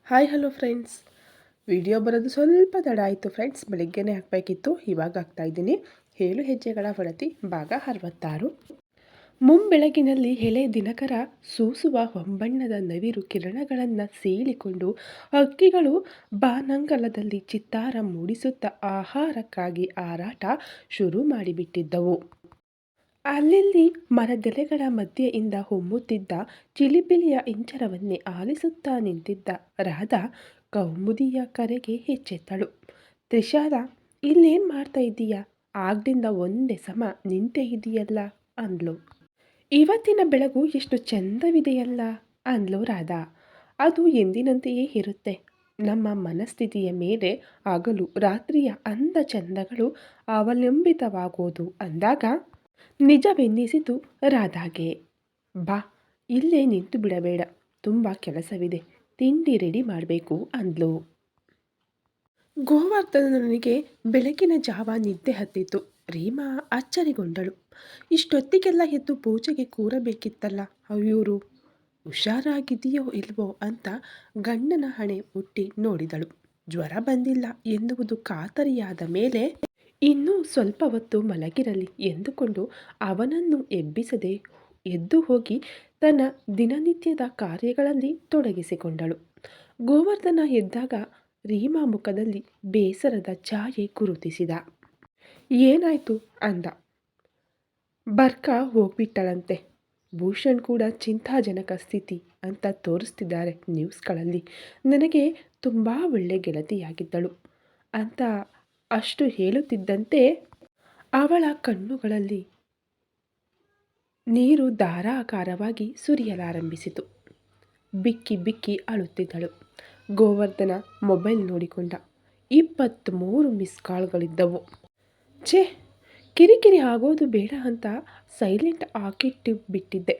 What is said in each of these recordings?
Hi hello friends. Video ಬರೋದು ಸ್ವಲ್ಪ ತಡ ಆಯಿತು ಫ್ರೆಂಡ್ಸ್. ಬೆಳಿಗ್ಗೆನೇ ಹಾಕಬೇಕಿತ್ತು, ಇವಾಗ ಹಾಕ್ತಾಯಿದ್ದೀನಿ. 7 ಹೆಜ್ಜೆಗಳ ಒಡತಿ ಭಾಗ 66. ಮುಂಬೆಳಗಿನಲ್ಲಿ ಎಳೆ ದಿನಕರ ಸೂಸುವ ಹೊಂಬಣ್ಣದ ನವಿರು ಕಿರಣಗಳನ್ನು ಸೀಳಿಕೊಂಡು ಹಕ್ಕಿಗಳು ಬಾನಂಗಳದಲ್ಲಿ ಚಿತ್ತಾರ ಮೂಡಿಸುತ್ತಾ ಆಹಾರಕ್ಕಾಗಿ ಹಾರಾಟ ಶುರು ಮಾಡಿಬಿಟ್ಟಿದ್ದವು. ಅಲ್ಲಿಲ್ಲಿ ಮರದೆಲೆಗಳ ಮಧ್ಯೆಯಿಂದ ಹೊಮ್ಮುತ್ತಿದ್ದ ಚಿಲಿಪಿಲಿಯ ಇಂಚರವನ್ನೇ ಆಲಿಸುತ್ತಾ ನಿಂತಿದ್ದ ರಾಧಾ ಕೌಮುದಿಯ ಕರೆಗೆ ಹೆಚ್ಚೆತ್ತಳು. ತ್ರಿಶಾಲ, ಇಲ್ಲೇನು ಮಾಡ್ತಾ ಇದ್ದೀಯಾ? ಆಗ್ಲಿಂದ ಒಂದೇ ಸಮ ನಿಂತೇ ಇದೆಯಲ್ಲ ಅಂದ್ಲು. ಇವತ್ತಿನ ಬೆಳಗು ಎಷ್ಟು ಚಂದವಿದೆಯಲ್ಲ ಅಂದ್ಲು ರಾಧಾ. ಅದು ಎಂದಿನಂತೆಯೇ ಇರುತ್ತೆ. ನಮ್ಮ ಮನಸ್ಥಿತಿಯ ಮೇಲೆ ಹಗಲು ರಾತ್ರಿಯ ಅಂದ ಚಂದಗಳು ಅವಲಂಬಿತವಾಗೋದು ಅಂದಾಗ ನಿಜವೆನ್ನಿಸಿತು ರಾಧಾಗೆ. ಬಾ, ಇಲ್ಲೇ ನಿಂತು ಬಿಡಬೇಡ, ತುಂಬ ಕೆಲಸವಿದೆ, ತಿಂಡಿ ರೆಡಿ ಮಾಡಬೇಕು ಅಂದ್ಲು. ಗೋವರ್ಧನನಿಗೆ ಬೆಳಗಿನ ಜಾವ ನಿದ್ದೆ ಹತ್ತಿತ್ತು. ರೀಮಾ ಅಚ್ಚರಿಗೊಂಡಳು. ಇಷ್ಟೊತ್ತಿಗೆಲ್ಲ ಎದ್ದು ಪೂಜೆಗೆ ಕೂರಬೇಕಿತ್ತಲ್ಲ ಇವರು. ಹುಷಾರಾಗಿದೆಯೋ ಇಲ್ವೋ ಅಂತ ಗಂಡನ ಹಣೆ ಮುಟ್ಟಿ ನೋಡಿದಳು. ಜ್ವರ ಬಂದಿಲ್ಲ ಎನ್ನುವುದು ಖಾತರಿಯಾದ ಮೇಲೆ ಇನ್ನೂ ಸ್ವಲ್ಪ ಹೊತ್ತು ಮಲಗಿರಲಿ ಎಂದುಕೊಂಡು ಅವನನ್ನು ಎಬ್ಬಿಸದೆ ಎದ್ದು ಹೋಗಿ ತನ್ನ ದಿನನಿತ್ಯದ ಕಾರ್ಯಗಳಲ್ಲಿ ತೊಡಗಿಸಿಕೊಂಡಳು. ಗೋವರ್ಧನ ಎದ್ದಾಗ ರೀಮಾ ಮುಖದಲ್ಲಿ ಬೇಸರದ ಛಾಯೆ ಗುರುತಿಸಿದ. ಏನಾಯ್ತು ಅಂದ. ಬರ್ಕ ಹೋಗ್ಬಿಟ್ಟಳಂತೆ. ಭೂಷಣ್ ಕೂಡ ಚಿಂತಾಜನಕ ಸ್ಥಿತಿ ಅಂತ ತೋರಿಸ್ತಿದ್ದಾರೆ ನ್ಯೂಸ್ಗಳಲ್ಲಿ. ನನಗೆ ತುಂಬ ಒಳ್ಳೆ ಗೆಳತಿಯಾಗಿದ್ದಳು ಅಂತ ಅಷ್ಟು ಹೇಳುತ್ತಿದ್ದಂತೆ ಅವಳ ಕಣ್ಣುಗಳಲ್ಲಿ ನೀರು ಧಾರಾಕಾರವಾಗಿ ಸುರಿಯಲಾರಂಭಿಸಿತು. ಬಿಕ್ಕಿ ಬಿಕ್ಕಿ ಅಳುತ್ತಿದ್ದಳು. ಗೋವರ್ಧನ ಮೊಬೈಲ್ ನೋಡಿಕೊಂಡ. 23 ಮಿಸ್ ಕಾಲ್ಗಳಿದ್ದವು. ಛೇ, ಕಿರಿಕಿರಿ ಆಗೋದು ಬೇಡ ಅಂತ ಸೈಲೆಂಟ್ ಹಾಕಿಟ್ಟು ಬಿಟ್ಟಿದ್ದೆ.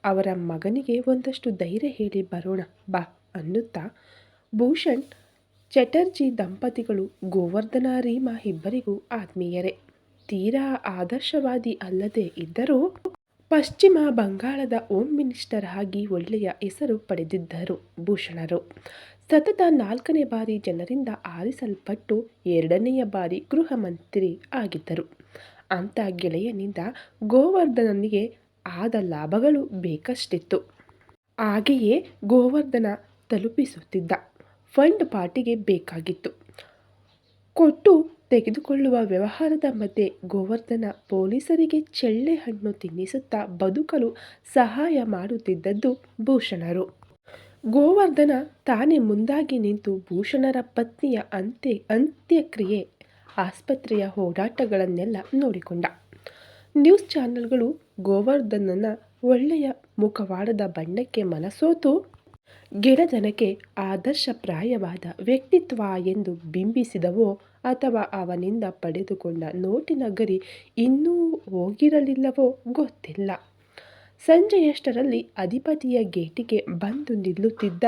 ಅವರ ಮಗನಿಗೆ ಒಂದಷ್ಟು ಧೈರ್ಯ ಹೇಳಿ ಬರೋಣ ಬಾ ಅನ್ನುತ್ತಾ ಭೂಷಣ್ ಚಟರ್ಜಿ ದಂಪತಿಗಳು ಗೋವರ್ಧನ ರೀಮಾ ಇಬ್ಬರಿಗೂ ಆತ್ಮೀಯರೇ. ತೀರಾ ಆದರ್ಶವಾದಿ ಅಲ್ಲದೇ ಇದ್ದರೂ ಪಶ್ಚಿಮ ಬಂಗಾಳದ ಹೋಮ್ ಮಿನಿಸ್ಟರ್ ಆಗಿ ಒಳ್ಳೆಯ ಹೆಸರು ಪಡೆದಿದ್ದರು ಭೂಷಣರು. ಸತತ 4ನೇ ಬಾರಿ ಜನರಿಂದ ಆರಿಸಲ್ಪಟ್ಟು 2ನೆಯ ಬಾರಿ ಗೃಹ ಮಂತ್ರಿ ಆಗಿದ್ದರು. ಅಂಥ ಗೆಳೆಯನಿಂದ ಗೋವರ್ಧನನಿಗೆ ಆದ ಲಾಭಗಳು ಬೇಕಷ್ಟಿತ್ತು. ಹಾಗೆಯೇ ಗೋವರ್ಧನ ತಲುಪಿಸುತ್ತಿದ್ದ ಫಂಡ್ ಪಾರ್ಟಿಗೆ ಬೇಕಾಗಿತ್ತು. ಕೊಟ್ಟು ತೆಗೆದುಕೊಳ್ಳುವ ವ್ಯವಹಾರದ ಮಧ್ಯೆ ಗೋವರ್ಧನ ಪೊಲೀಸರಿಗೆ ಚೆಳ್ಳೆ ಹಣ್ಣು ತಿನ್ನಿಸುತ್ತಾ ಬದುಕಲು ಸಹಾಯ ಮಾಡುತ್ತಿದ್ದದ್ದು ಭೂಷಣರು. ಗೋವರ್ಧನ ತಾನೇ ಮುಂದಾಗಿ ನಿಂತು ಭೂಷಣರ ಪತ್ನಿಯ ಅಂತ್ಯಕ್ರಿಯೆ, ಆಸ್ಪತ್ರೆಯ ಓಡಾಟಗಳನ್ನೆಲ್ಲ ನೋಡಿಕೊಂಡ. ನ್ಯೂಸ್ ಚಾನೆಲ್ಗಳು ಗೋವರ್ಧನನ ಒಳ್ಳೆಯ ಮುಖವಾಡದ ಬಣ್ಣಕ್ಕೆ ಮನಸೋತು ಗೆಳೆತನಕ್ಕೆ ಆದರ್ಶಪ್ರಾಯವಾದ ವ್ಯಕ್ತಿತ್ವ ಎಂದು ಬಿಂಬಿಸಿದವೋ ಅಥವಾ ಅವನಿಂದ ಪಡೆದುಕೊಂಡ ನೋಟಿನ ಗರಿ ಇನ್ನೂ ಹೋಗಿರಲಿಲ್ಲವೋ ಗೊತ್ತಿಲ್ಲ. ಸಂಜೆಯಷ್ಟರಲ್ಲಿ ಅಧಿಪತಿಯ ಗೇಟಿಗೆ ಬಂದು ನಿಲ್ಲುತ್ತಿದ್ದ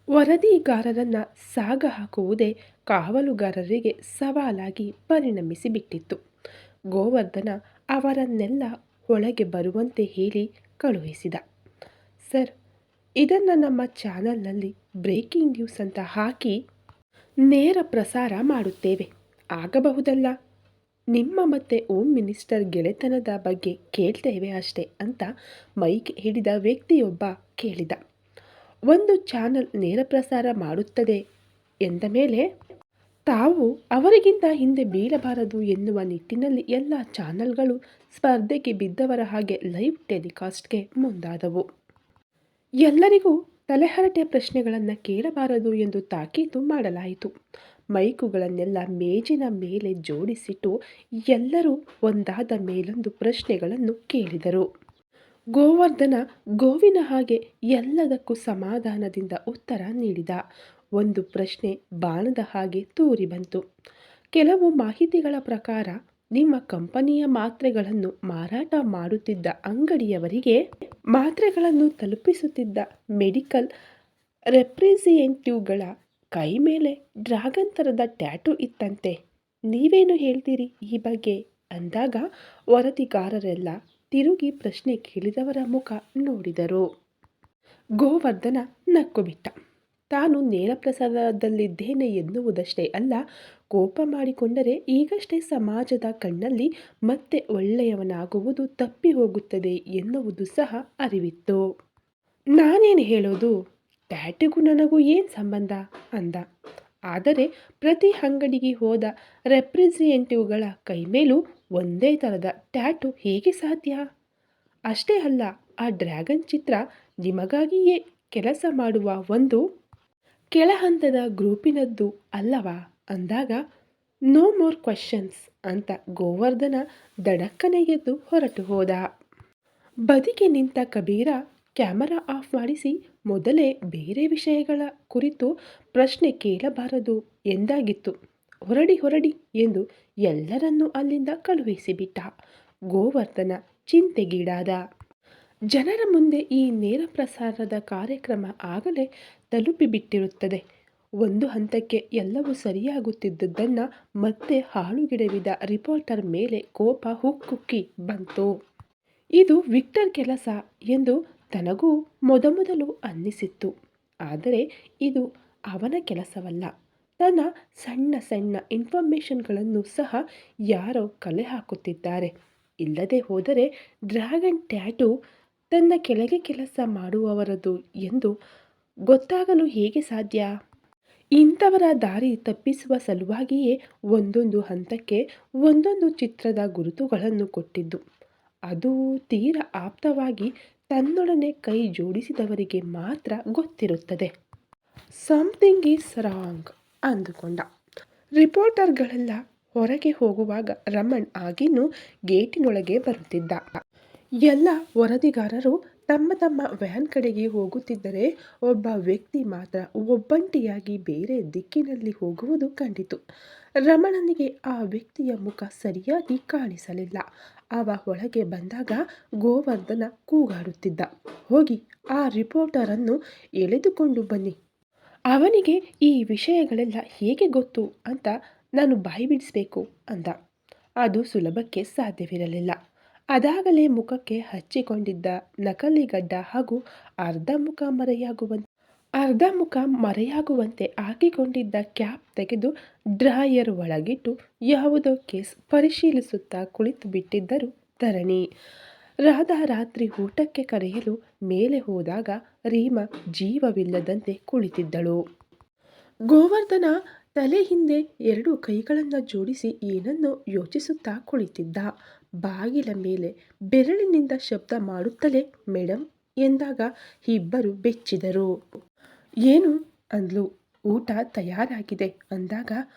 ವರದಿಗಾರರನ್ನು ಸಾಗಹಾಕುವುದೇ ಕಾವಲುಗಾರರಿಗೆ ಸವಾಲಾಗಿ ಪರಿಣಮಿಸಿಬಿಟ್ಟಿತ್ತು. ಗೋವರ್ಧನ ಅವರನ್ನೆಲ್ಲ ಒಳಗೆ ಬರುವಂತೆ ಹೇಳಿ ಕಳುಹಿಸಿದ. ಸರ್, ಇದನ್ನು ನಮ್ಮ ಚಾನಲ್ನಲ್ಲಿ ಬ್ರೇಕಿಂಗ್ ನ್ಯೂಸ್ ಅಂತ ಹಾಕಿ ನೇರ ಪ್ರಸಾರ ಮಾಡುತ್ತೇವೆ, ಆಗಬಹುದಲ್ಲ? ನಿಮ್ಮ ಮತ್ತೆ ಹೋಮ್ ಮಿನಿಸ್ಟರ್ ಗೆಳೆತನದ ಬಗ್ಗೆ ಕೇಳ್ತೇವೆ ಅಷ್ಟೇ ಅಂತ ಮೈಕ್ ಹಿಡಿದ ವ್ಯಕ್ತಿಯೊಬ್ಬ ಕೇಳಿದ. ಒಂದು ಚಾನಲ್ ನೇರ ಪ್ರಸಾರ ಮಾಡುತ್ತದೆ ಎಂದ ಮೇಲೆ ತಾವು ಅವರಿಗಿಂತ ಹಿಂದೆ ಬೀಳಬಾರದು ಎನ್ನುವ ನಿಟ್ಟಿನಲ್ಲಿ ಎಲ್ಲ ಚಾನಲ್ಗಳು ಸ್ಪರ್ಧೆಗೆ ಬಿದ್ದವರ ಹಾಗೆ ಲೈವ್ ಟೆಲಿಕಾಸ್ಟ್ಗೆ ಮುಂದಾದವು. ಎಲ್ಲರಿಗೂ ತಲೆಹರಟೆ ಪ್ರಶ್ನೆಗಳನ್ನು ಕೇಳಬಾರದು ಎಂದು ತಾಕೀತು ಮಾಡಲಾಯಿತು. ಮೈಕುಗಳನ್ನೆಲ್ಲ ಮೇಜಿನ ಮೇಲೆ ಜೋಡಿಸಿಟ್ಟು ಎಲ್ಲರೂ ಒಂದಾದ ಮೇಲೊಂದು ಪ್ರಶ್ನೆಗಳನ್ನು ಕೇಳಿದರು. ಗೋವರ್ಧನ ಗೋವಿನ ಹಾಗೆ ಎಲ್ಲದಕ್ಕೂ ಸಮಾಧಾನದಿಂದ ಉತ್ತರ ನೀಡಿದ. ಒಂದು ಪ್ರಶ್ನೆ ಬಾಣದ ಹಾಗೆ ತೂರಿ ಬಂತು. ಕೆಲವು ಮಾಹಿತಿಗಳ ಪ್ರಕಾರ ನಿಮ್ಮ ಕಂಪನಿಯ ಮಾತ್ರೆಗಳನ್ನು ಮಾರಾಟ ಮಾಡುತ್ತಿದ್ದ ಅಂಗಡಿಯವರಿಗೆ ಮಾತ್ರೆಗಳನ್ನು ತಲುಪಿಸುತ್ತಿದ್ದ ಮೆಡಿಕಲ್ ರೆಪ್ರೆಸೆಂಟೇಟಿವ್ಗಳ ಕೈ ಮೇಲೆ ಡ್ರ್ಯಾಗನ್ ಥರದ ಟ್ಯಾಟೂ ಇತ್ತಂತೆ. ನೀವೇನು ಹೇಳ್ತೀರಿ ಈ ಬಗ್ಗೆ ಅಂದಾಗ ವರದಿಗಾರರೆಲ್ಲ ತಿರುಗಿ ಪ್ರಶ್ನೆ ಕೇಳಿದವರ ಮುಖ ನೋಡಿದರು. ಗೋವರ್ಧನ ನಕ್ಕು ಬಿಟ್ಟ. ತಾನು ನೇರ ಪ್ರಸಾರದಲ್ಲಿದ್ದೇನೆ ಎನ್ನುವುದಷ್ಟೇ ಅಲ್ಲ, ಕೋಪ ಮಾಡಿಕೊಂಡರೆ ಈಗಷ್ಟೇ ಸಮಾಜದ ಕಣ್ಣಲ್ಲಿ ಮತ್ತೆ ಒಳ್ಳೆಯವನಾಗುವುದು ತಪ್ಪಿ ಹೋಗುತ್ತದೆ ಎನ್ನುವುದು ಸಹ ಅರಿವಿತ್ತು. ನಾನೇನು ಹೇಳೋದು, ಟ್ಯಾಟೂಗೂ ನನಗೂ ಏನು ಸಂಬಂಧ ಅಂದ. ಆದರೆ ಪ್ರತಿ ಅಂಗಡಿಗೆ ಹೋದ ರೆಪ್ರೆಸೆಂಟೇಟಿವ್ಗಳ ಕೈಮೇಲೂ ಒಂದೇ ಥರದ ಟ್ಯಾಟೂ ಹೇಗೆ ಸಾಧ್ಯ? ಅಷ್ಟೇ ಅಲ್ಲ, ಆ ಡ್ರ್ಯಾಗನ್ ಚಿತ್ರ ನಿಮಗಾಗಿಯೇ ಕೆಲಸ ಮಾಡುವ ಒಂದು ಕೆಳಹಂತದ ಗ್ರೂಪಿನದ್ದು ಅಲ್ಲವಾ ಅಂದಾಗ, ನೋ ಮೋರ್ ಕ್ವೆಶ್ಚನ್ಸ್ ಅಂತ ಗೋವರ್ಧನ ದಡಕ್ಕನೆ ಎದ್ದು ಹೊರಟು ಹೋದ. ಬದಿಗೆ ನಿಂತ ಕಬೀರ ಕ್ಯಾಮರಾ ಆಫ್ ಮಾಡಿಸಿ ಮೊದಲೇ ಬೇರೆ ವಿಷಯಗಳ ಕುರಿತು ಪ್ರಶ್ನೆ ಕೇಳಬಾರದು ಎಂದಾಗಿತ್ತು. ಹೊರಡಿ ಹೊರಡಿ ಎಂದು ಎಲ್ಲರನ್ನೂ ಅಲ್ಲಿಂದ ಕಳುಹಿಸಿಬಿಟ್ಟ. ಗೋವರ್ಧನ ಚಿಂತೆಗೀಡಾದ. ಜನರ ಮುಂದೆ ಈ ನೇರ ಪ್ರಸಾರದ ಕಾರ್ಯಕ್ರಮ ಆಗಲೇ ತಲುಪಿಬಿಟ್ಟಿರುತ್ತದೆ. ಒಂದು ಹಂತಕ್ಕೆ ಎಲ್ಲವೂ ಸರಿಯಾಗುತ್ತಿದ್ದುದನ್ನು ಮತ್ತೆ ಹಾಳುಗೆಡವಿದ ರಿಪೋರ್ಟರ್ ಮೇಲೆ ಕೋಪ ಹುಕ್ಕುಕ್ಕಿ ಬಂತು. ಇದು ವಿಕ್ಟರ್ ಕೆಲಸ ಎಂದು ತನಗೂ ಮೊದಮೊದಲು ಅನ್ನಿಸಿತ್ತು. ಆದರೆ ಇದು ಅವನ ಕೆಲಸವಲ್ಲ. ತನ್ನ ಸಣ್ಣ ಸಣ್ಣ ಇನ್ಫಾರ್ಮೇಷನ್ಗಳನ್ನು ಸಹ ಯಾರೋ ಕಲೆ ಹಾಕುತ್ತಿದ್ದಾರೆ. ಇಲ್ಲದೆ ಹೋದರೆ ಡ್ರ್ಯಾಗನ್ ಟ್ಯಾಟೂ ತನ್ನ ಕೆಳಗೆ ಕೆಲಸ ಮಾಡುವವರದು ಎಂದು ಗೊತ್ತಾಗಲು ಹೇಗೆ ಸಾಧ್ಯ? ಇಂಥವರ ದಾರಿ ತಪ್ಪಿಸುವ ಸಲುವಾಗಿಯೇ ಒಂದೊಂದು ಹಂತಕ್ಕೆ ಒಂದೊಂದು ಚಿತ್ರದ ಗುರುತುಗಳನ್ನು ಕೊಟ್ಟಿದ್ದು. ಅದು ತೀರ ಆಪ್ತವಾಗಿ ತನ್ನೊಡನೆ ಕೈ ಜೋಡಿಸಿದವರಿಗೆ ಮಾತ್ರ ಗೊತ್ತಿರುತ್ತದೆ. ಸಮಥಿಂಗ್ ಈಸ್ ರಾಂಗ್ ಅಂದುಕೊಂಡ. ರಿಪೋರ್ಟರ್ಗಳೆಲ್ಲ ಹೊರಗೆ ಹೋಗುವಾಗ ರಮಣ್ ಆಗಿನ್ನೂ ಗೇಟಿನೊಳಗೆ ಬರುತ್ತಿದ್ದ. ಎಲ್ಲ ವರದಿಗಾರರು ತಮ್ಮ ತಮ್ಮ ವ್ಯಾನ್ ಕಡೆಗೆ ಹೋಗುತ್ತಿದ್ದರೆ ಒಬ್ಬ ವ್ಯಕ್ತಿ ಮಾತ್ರ ಒಬ್ಬಂಟಿಯಾಗಿ ಬೇರೆ ದಿಕ್ಕಿನಲ್ಲಿ ಹೋಗುವುದು ಕಂಡಿತು. ರಮಣನಿಗೆ ಆ ವ್ಯಕ್ತಿಯ ಮುಖ ಸರಿಯಾಗಿ ಕಾಣಿಸಲಿಲ್ಲ. ಅವ ಒಳಗೆ ಬಂದಾಗ ಗೋವರ್ಧನ ಕೂಗಾಡುತ್ತಿದ್ದ, ಹೋಗಿ ಆ ರಿಪೋರ್ಟರನ್ನು ಎಳೆದುಕೊಂಡು ಬನ್ನಿ. ಅವನಿಗೆ ಈ ವಿಷಯಗಳೆಲ್ಲ ಹೇಗೆ ಗೊತ್ತು ಅಂತ ನಾನು ಬಾಯಿ ಬಿಡಿಸಬೇಕು ಅಂದ. ಅದು ಸುಲಭಕ್ಕೆ ಸಾಧ್ಯವಿರಲಿಲ್ಲ. ಅದಾಗಲೇ ಮುಖಕ್ಕೆ ಹಚ್ಚಿಕೊಂಡಿದ್ದ ನಕಲಿ ಗಡ್ಡ ಹಾಗೂ ಅರ್ಧ ಮುಖ ಮರೆಯಾಗುವಂತೆ ಹಾಕಿಕೊಂಡಿದ್ದ ಕ್ಯಾಪ್ ತೆಗೆದು ಡ್ರಾಯರ್ ಒಳಗಿಟ್ಟು ಯಾವುದೋ ಕೇಸ್ ಪರಿಶೀಲಿಸುತ್ತಾ ಕುಳಿತು ಬಿಟ್ಟಿದ್ದರು ಧರಣಿ. ರಾಧಾ ರಾತ್ರಿ ಊಟಕ್ಕೆ ಕರೆಯಲು ಮೇಲೆ ಹೋದಾಗ ರೀಮಾ ಜೀವವಿಲ್ಲದಂತೆ ಕುಳಿತಿದ್ದಳು. ಗೋವರ್ಧನ ತಲೆ ಹಿಂದೆ ಎರಡು ಕೈಗಳನ್ನು ಜೋಡಿಸಿ ಏನನ್ನೋ ಯೋಚಿಸುತ್ತಾ ಕುಳಿತಿದ್ದ. ಬಾಗಿಲ ಮೇಲೆ ಬೆರಳಿನಿಂದ ಶಬ್ದ ಮಾಡುತ್ತಲೇ ಮೇಡಮ್ ಎಂದಾಗ ಇಬ್ಬರು ಬೆಚ್ಚಿದರು. ಏನು ಅಂದ್ಲು. ಊಟ ತಯಾರಾಗಿದೆ ಅಂದಾಗ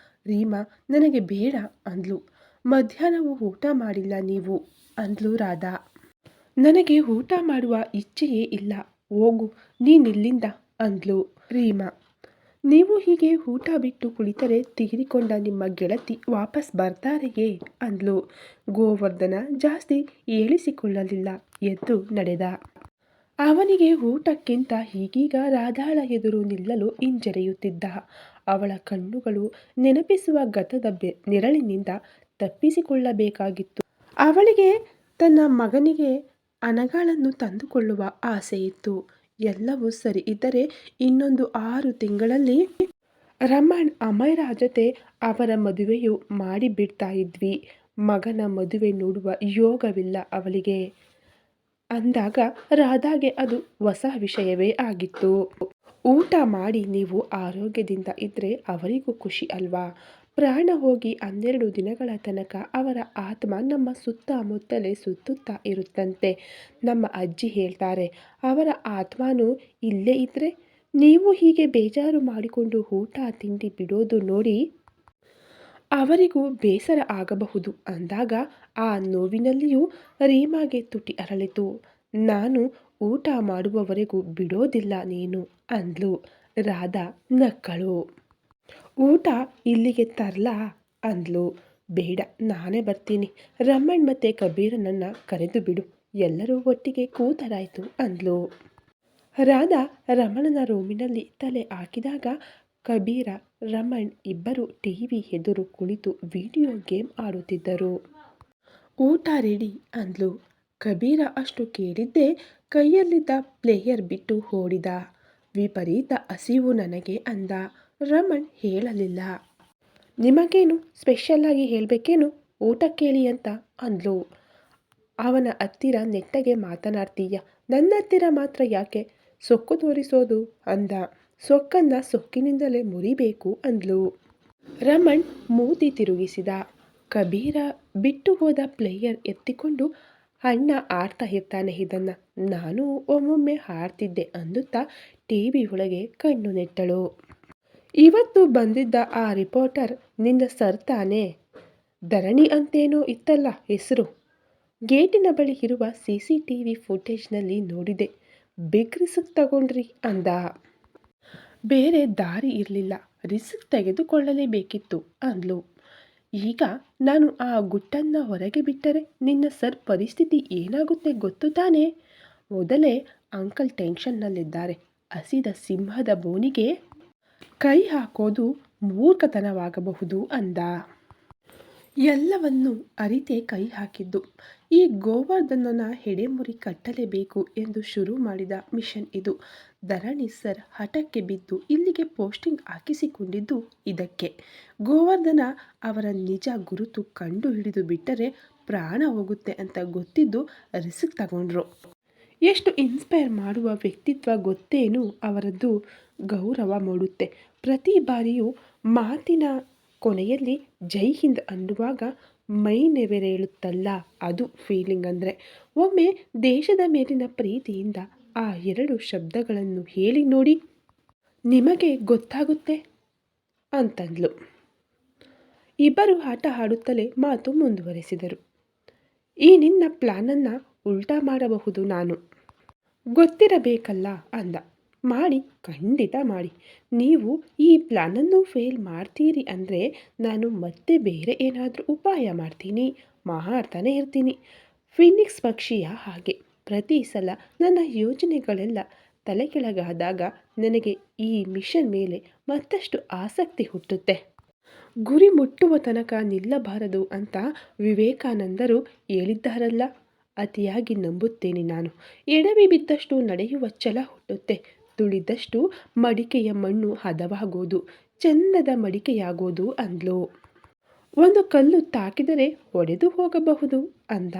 ರೀಮಾ ನನಗೆ ಬೇಡ ಅಂದ್ಲು. ಮಧ್ಯಾಹ್ನವೂ ಊಟ ಮಾಡಿಲ್ಲ ನೀವು ಅಂದ್ಲು ರಾಧಾ. ನನಗೆ ಊಟ ಮಾಡುವ ಇಚ್ಛೆಯೇ ಇಲ್ಲ, ಹೋಗು ನೀನಿಲ್ಲಿಂದ ಅಂದ್ಲು ರೀಮಾ. ನೀವು ಹೀಗೆ ಊಟ ಬಿಟ್ಟು ಕುಳಿತರೆ ತೀರಿಕೊಂಡ ನಿಮ್ಮ ಗೆಳತಿ ವಾಪಸ್ ಬರ್ತಾರೆಯೇ ಅಂದ್ಲು. ಗೋವರ್ಧನ ಜಾಸ್ತಿ ಏಳಿಸಿಕೊಳ್ಳಲಿಲ್ಲ, ಎದ್ದು ನಡೆದ. ಅವನಿಗೆ ಊಟಕ್ಕಿಂತ ಈಗೀಗ ರಾಧಾಳ ಎದುರು ನಿಲ್ಲಲು ಹಿಂಜರಿಯುತ್ತಿದ್ದ. ಅವಳ ಕಣ್ಣುಗಳು ನೆನಪಿಸುವ ಗತದ ನೆರಳಿನಿಂದ ತಪ್ಪಿಸಿಕೊಳ್ಳಬೇಕಾಗಿತ್ತು. ಅವಳಿಗೆ ತನ್ನ ಮಗನಿಗೆ ಅನಘಳನ್ನು ತಂದುಕೊಳ್ಳುವ ಆಸೆಯಿತ್ತು. ಎಲ್ಲವೂ ಸರಿ ಇದ್ದರೆ ಇನ್ನೊಂದು 6 ತಿಂಗಳಲ್ಲಿ ರಮಣ್ ಅಮೈರಾ ಜೊತೆ ಅವರ ಮದುವೆಯೂ ಮಾಡಿಬಿಡ್ತಾ ಇದ್ವಿ. ಮಗನ ಮದುವೆ ನೋಡುವ ಯೋಗವಿಲ್ಲ ಅವಳಿಗೆ ಅಂದಾಗ ರಾಧಾಗೆ ಅದು ಹೊಸ ವಿಷಯವೇ ಆಗಿತ್ತು. ಊಟ ಮಾಡಿ ನೀವು ಆರೋಗ್ಯದಿಂದ ಇದ್ರೆ ಅವರಿಗೂ ಖುಷಿ ಅಲ್ವಾ? ಪ್ರಾಣ ಹೋಗಿ 12 ದಿನಗಳ ತನಕ ಅವರ ಆತ್ಮ ನಮ್ಮ ಸುತ್ತಮುತ್ತಲೇ ಸುತ್ತುತ್ತಾ ಇರುತ್ತಂತೆ. ನಮ್ಮ ಅಜ್ಜಿ ಹೇಳ್ತಾರೆ. ಅವರ ಆತ್ಮನೂ ಇಲ್ಲೇ ಇದ್ರೆ ನೀವು ಹೀಗೆ ಬೇಜಾರು ಮಾಡಿಕೊಂಡು ಊಟ ತಿಂಡಿ ಬಿಡೋದು ನೋಡಿ ಅವರಿಗೂ ಬೇಸರ ಆಗಬಹುದು ಅಂದಾಗ ಆ ನೋವಿನಲ್ಲಿಯೂ ರೀಮಾಗೆ ತುಟಿ ಅರಳಿತು. ನಾನು ಊಟ ಮಾಡುವವರೆಗೂ ಬಿಡೋದಿಲ್ಲ ನೀನು ಅಂದ್ಲು. ರಾಧಾ ನಕ್ಕಳು. ಊಟ ಇಲ್ಲಿಗೆ ತರ್ಲಾ ಅಂದ್ಲು. ಬೇಡ, ನಾನೇ ಬರ್ತೀನಿ. ರಮಣ್ ಮತ್ತೆ ಕಬೀರನನ್ನ ಕರೆದು ಬಿಡು, ಎಲ್ಲರೂ ಒಟ್ಟಿಗೆ ಕೂತರಾಯ್ತು ಅಂದ್ಲು. ರಾಧಾ ರಮಣನ ರೂಮಿನಲ್ಲಿ ತಲೆ ಹಾಕಿದಾಗ ಕಬೀರ, ರಮಣ್ ಇಬ್ಬರು ಟಿವಿ ಎದುರು ಕುಳಿತು ವಿಡಿಯೋ ಗೇಮ್ ಆಡುತ್ತಿದ್ದರು. ಊಟ ರೆಡಿ ಅಂದ್ಲು. ಕಬೀರ ಅಷ್ಟು ಕೇಳಿದ್ದೇ ಕೈಯಲ್ಲಿದ್ದ ಪ್ಲೇಯರ್ ಬಿಟ್ಟು ಓಡಿದ. ವಿಪರೀತ ಹಸಿವು ನನಗೆ ಅಂದ. ರಮಣ್ ಹೇಳಲಿಲ್ಲ. ನಿಮಗೇನು ಸ್ಪೆಷಲ್ಲಾಗಿ ಹೇಳಬೇಕೇನು, ಊಟ ಕೇಳಿ ಅಂತ ಅಂದ್ಲು. ಅವನ ಹತ್ತಿರ ನೆಟ್ಟಗೆ ಮಾತನಾಡ್ತೀಯ, ನನ್ನ ಹತ್ತಿರ ಮಾತ್ರ ಯಾಕೆ ಸೊಕ್ಕು ತೋರಿಸೋದು ಅಂದ. ಸೊಕ್ಕನ್ನ ಸೊಕ್ಕಿನಿಂದಲೇ ಮುರಿಬೇಕು ಅಂದ್ಲು. ರಮಣ್ ಮೂತಿ ತಿರುಗಿಸಿದ. ಕಬೀರ ಬಿಟ್ಟು ಹೋದ ಪ್ಲೇಯರ್ ಎತ್ತಿಕೊಂಡು, ಅಣ್ಣ ಆಡ್ತಾ ಇರ್ತಾನೆ ಇದನ್ನ, ನಾನು ಒಮ್ಮೊಮ್ಮೆ ಹಾಡ್ತಿದ್ದೆ ಅಂದುತ್ತಾ ಟಿವಿ ಒಳಗೆ ಕಣ್ಣು ನೆಟ್ಟಳು. ಇವತ್ತು ಬಂದಿದ್ದ ಆ ರಿಪೋರ್ಟರ್ ನಿನ್ನ ಸರ್ ತಾನೇ? ಧರಣಿ ಅಂತೇನೋ ಇತ್ತಲ್ಲ ಹೆಸರು. ಗೇಟಿನ ಬಳಿ ಇರುವ CCTV ಫುಟೇಜ್ನಲ್ಲಿ ನೋಡಿದೆ. ಬಿಗ್ ರಿಸ್ಕ್ ತಗೊಂಡ್ರಿ ಅಂದ. ಬೇರೆ ದಾರಿ ಇರಲಿಲ್ಲ, ರಿಸ್ಕ್ ತೆಗೆದುಕೊಳ್ಳಲೇಬೇಕಿತ್ತು ಅಂದ್ಲು. ಈಗ ನಾನು ಆ ಗುಟ್ಟನ್ನ ಹೊರಗೆ ಬಿಟ್ಟರೆ ನಿನ್ನ ಸರ್ ಪರಿಸ್ಥಿತಿ ಏನಾಗುತ್ತೆ ಗೊತ್ತು ತಾನೇ? ಮೊದಲೇ ಅಂಕಲ್ ಟೆನ್ಷನ್ನಲ್ಲಿದ್ದಾರೆ. ಹಸಿದ ಸಿಂಹದ ಬೋನಿಗೆ ಕೈ ಹಾಕೋದು ಮೂರ್ಖತನವಾಗಬಹುದು ಅಂದ. ಎಲ್ಲವನ್ನೂ ಅರಿತೇ ಕೈ ಹಾಕಿದ್ದು. ಈ ಗೋವರ್ಧನನ ಹೆಡೆಮುರಿ ಕಟ್ಟಲೇಬೇಕು ಎಂದು ಶುರು ಮಾಡಿದ ಮಿಷನ್ ಇದು. ಧರಣಿ ಸರ್ ಹಠಕ್ಕೆ ಬಿದ್ದು ಇಲ್ಲಿಗೆ ಪೋಸ್ಟಿಂಗ್ ಹಾಕಿಸಿಕೊಂಡಿದ್ದು ಇದಕ್ಕೆ. ಗೋವರ್ಧನ ಅವರ ನಿಜ ಗುರುತು ಕಂಡು ಹಿಡಿದು ಬಿಟ್ಟರೆ ಪ್ರಾಣ ಹೋಗುತ್ತೆ ಅಂತ ಗೊತ್ತಿದ್ದು ರಿಸ್ಕ್ ತಗೊಂಡ್ರು. ಎಷ್ಟು ಇನ್ಸ್ಪೈರ್ ಮಾಡುವ ವ್ಯಕ್ತಿತ್ವ ಗೊತ್ತೇನು ಅವರದ್ದು. ಗೌರವ ಮೂಡುತ್ತೆ. ಪ್ರತಿ ಬಾರಿಯೂ ಮಾತಿನ ಕೊನೆಯಲ್ಲಿ ಜೈ ಹಿಂದ್ ಅನ್ನುವಾಗ ಮೈ ನೆವರೇಳುತ್ತಲ್ಲ, ಅದು ಫೀಲಿಂಗ್ ಅಂದರೆ. ಒಮ್ಮೆ ದೇಶದ ಮೇಲಿನ ಪ್ರೀತಿಯಿಂದ ಆ 2 ಶಬ್ದಗಳನ್ನು ಹೇಳಿ ನೋಡಿ, ನಿಮಗೆ ಗೊತ್ತಾಗುತ್ತೆ ಅಂತಂದ್ಲು. ಇಬ್ಬರು ಆಟ ಆಡುತ್ತಲೇ ಮಾತು ಮುಂದುವರೆಸಿದರು. ಈ ನಿನ್ನ ಪ್ಲಾನನ್ನು ಉಲ್ಟಾ ಮಾಡಬಹುದು ನಾನು. ಗೊತ್ತಿರಬೇಕಲ್ಲ ಅಂದ. ಮಾಡಿ, ಖಂಡಿತ ಮಾಡಿ. ನೀವು ಈ ಪ್ಲಾನನ್ನು ಫೇಲ್ ಮಾಡ್ತೀರಿ ಅಂದರೆ ನಾನು ಮತ್ತೆ ಬೇರೆ ಏನಾದರೂ ಉಪಾಯ ಮಾಡ್ತಾನೆ ಇರ್ತೀನಿ. ಫಿನಿಕ್ಸ್ ಪಕ್ಷಿಯ ಹಾಗೆ ಪ್ರತಿ ಸಲ ನನ್ನ ಯೋಜನೆಗಳೆಲ್ಲ ತಲೆಕೆಳಗಾದಾಗ ನನಗೆ ಈ ಮಿಷನ್ ಮೇಲೆ ಮತ್ತಷ್ಟು ಆಸಕ್ತಿ ಹುಟ್ಟುತ್ತೆ. ಗುರಿ ಮುಟ್ಟುವ ತನಕ ನಿಲ್ಲಬಾರದು ಅಂತ ವಿವೇಕಾನಂದರು ಹೇಳಿದ್ದಾರಲ್ಲ, ಅತಿಯಾಗಿ ನಂಬುತ್ತೇನೆ ನಾನು. ಎಡವಿ ಬಿದ್ದಷ್ಟು ನಡೆಯುವ ಛಲ ಹುಟ್ಟುತ್ತೆ. ತುಳಿದಷ್ಟು ಮಡಿಕೆಯ ಮಣ್ಣು ಹದವಾಗೋದು, ಚೆಂದದ ಮಡಿಕೆಯಾಗೋದು ಅಂದ್ಲು. ಒಂದು ಕಲ್ಲು ತಾಕಿದರೆ ಒಡೆದು ಹೋಗಬಹುದು ಅಂದ.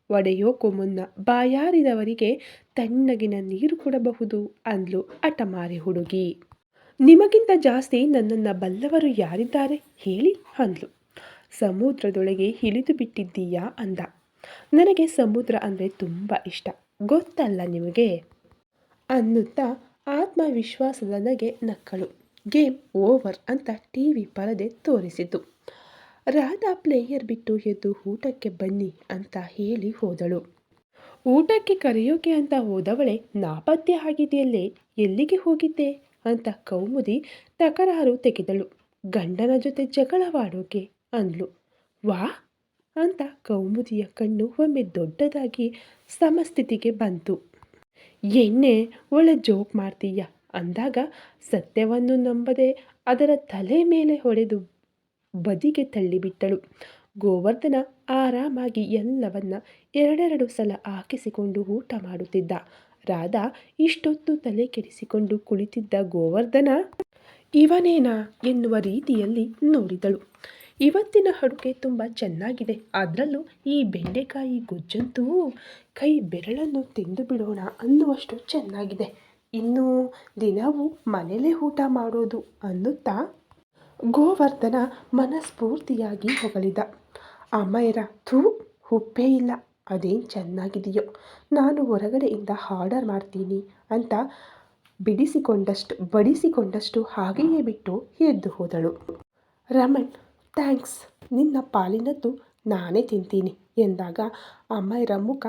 ಒಡೆಯೋಕ್ಕೂ ಮುನ್ನ ಬಾಯಾರಿದವರಿಗೆ ತಣ್ಣಗಿನ ನೀರು ಕೊಡಬಹುದು ಅಂದ್ಲು ಹಠಮಾರಿ ಹುಡುಗಿ. ನಿಮಗಿಂತ ಜಾಸ್ತಿ ನನ್ನನ್ನು ಬಲ್ಲವರು ಯಾರಿದ್ದಾರೆ ಹೇಳಿ ಅಂದ್ಲು. ಸಮುದ್ರದೊಳಗೆ ಇಳಿದು ಬಿಟ್ಟಿದ್ದೀಯಾ ಅಂದ. ನನಗೆ ಸಮುದ್ರ ಅಂದರೆ ತುಂಬ ಇಷ್ಟ, ಗೊತ್ತಲ್ಲ ನಿಮಗೆ ಅನ್ನುತ್ತಾ ಆತ್ಮವಿಶ್ವಾಸದ ನಗೆ ನಕ್ಕಳು. ಗೇಮ್ ಓವರ್ ಅಂತ ಟಿವಿ ಪರದೆ ತೋರಿಸಿತು. ರಾಧಾ ಪ್ಲೇಯರ್ ಬಿಟ್ಟು ಎದ್ದು ಊಟಕ್ಕೆ ಬನ್ನಿ ಅಂತ ಹೇಳಿ ಹೋದಳು. ಊಟಕ್ಕೆ ಕರೆಯೋಕೆ ಅಂತ ಹೋದವಳೆ ನಾಪತ್ತೆ ಆಗಿದೆಯಲ್ಲೇ, ಎಲ್ಲಿಗೆ ಹೋಗಿದ್ದೆ ಅಂತ ಕೌಮುದಿ ತಕರಾರು ತೆಗೆದಳು. ಗಂಡನ ಜೊತೆ ಜಗಳವಾಡೋಕೆ ಅಂದ್ಲು. ವಾ ಅಂತ ಕೌಮುದಿಯ ಕಣ್ಣು ಒಮ್ಮೆ ದೊಡ್ಡದಾಗಿ ಸಮಸ್ಥಿತಿಗೆ ಬಂತು. ಎಣ್ಣೆ ಒಳ್ಳೆ ಜೋಕ್ ಮಾಡ್ತೀಯ ಅಂದಾಗ ಸತ್ಯವನ್ನು ನಂಬದೆ ಅದರ ತಲೆ ಮೇಲೆ ಹೊಡೆದು ಬದಿಗೆ ತಳ್ಳಿಬಿಟ್ಟಳು. ಗೋವರ್ಧನ ಆರಾಮಾಗಿ ಎಲ್ಲವನ್ನ 2 ಸಲ ಹಾಕಿಸಿಕೊಂಡು ಊಟ ಮಾಡುತ್ತಿದ್ದ. ರಾಧಾ ಇಷ್ಟೊತ್ತು ತಲೆ ಕೆಡಿಸಿಕೊಂಡು ಕುಳಿತಿದ್ದ ಗೋವರ್ಧನ ಇವನೇನಾ ಎನ್ನುವ ರೀತಿಯಲ್ಲಿ ನೋಡಿದಳು. ಇವತ್ತಿನ ಅಡುಗೆ ತುಂಬ ಚೆನ್ನಾಗಿದೆ, ಅದರಲ್ಲೂ ಈ ಬೆಂಡೆಕಾಯಿ ಗೊಜ್ಜಂತೂ ಕೈ ಬೆರಳನ್ನು ತಿಂದು ಬಿಡೋಣ ಅನ್ನುವಷ್ಟು ಚೆನ್ನಾಗಿದೆ. ಇನ್ನು ದಿನವೂ ಮನೇಲೇ ಊಟ ಮಾಡೋದು ಅನ್ನುತ್ತಾ ಗೋವರ್ಧನ ಮನಸ್ಫೂರ್ತಿಯಾಗಿ ಹೊಗಳಿದ. ಅಮ್ಮಯ್ಯರ ಥೂ, ಉಪ್ಪೇ ಇಲ್ಲ, ಅದೇನು ಚೆನ್ನಾಗಿದೆಯೋ, ನಾನು ಹೊರಗಡೆಯಿಂದ ಆರ್ಡರ್ ಮಾಡ್ತೀನಿ ಅಂತ ಬಡಿಸಿಕೊಂಡಷ್ಟು ಹಾಗೆಯೇ ಬಿಟ್ಟು ಎದ್ದು ಹೋದಳು. ರಮಣ್, ಥ್ಯಾಂಕ್ಸ್, ನಿನ್ನ ಪಾಲಿನದ್ದು ನಾನೇ ತಿಂತೀನಿ ಎಂದಾಗ ಅಮ್ಮಯ್ಯರ ಮುಖ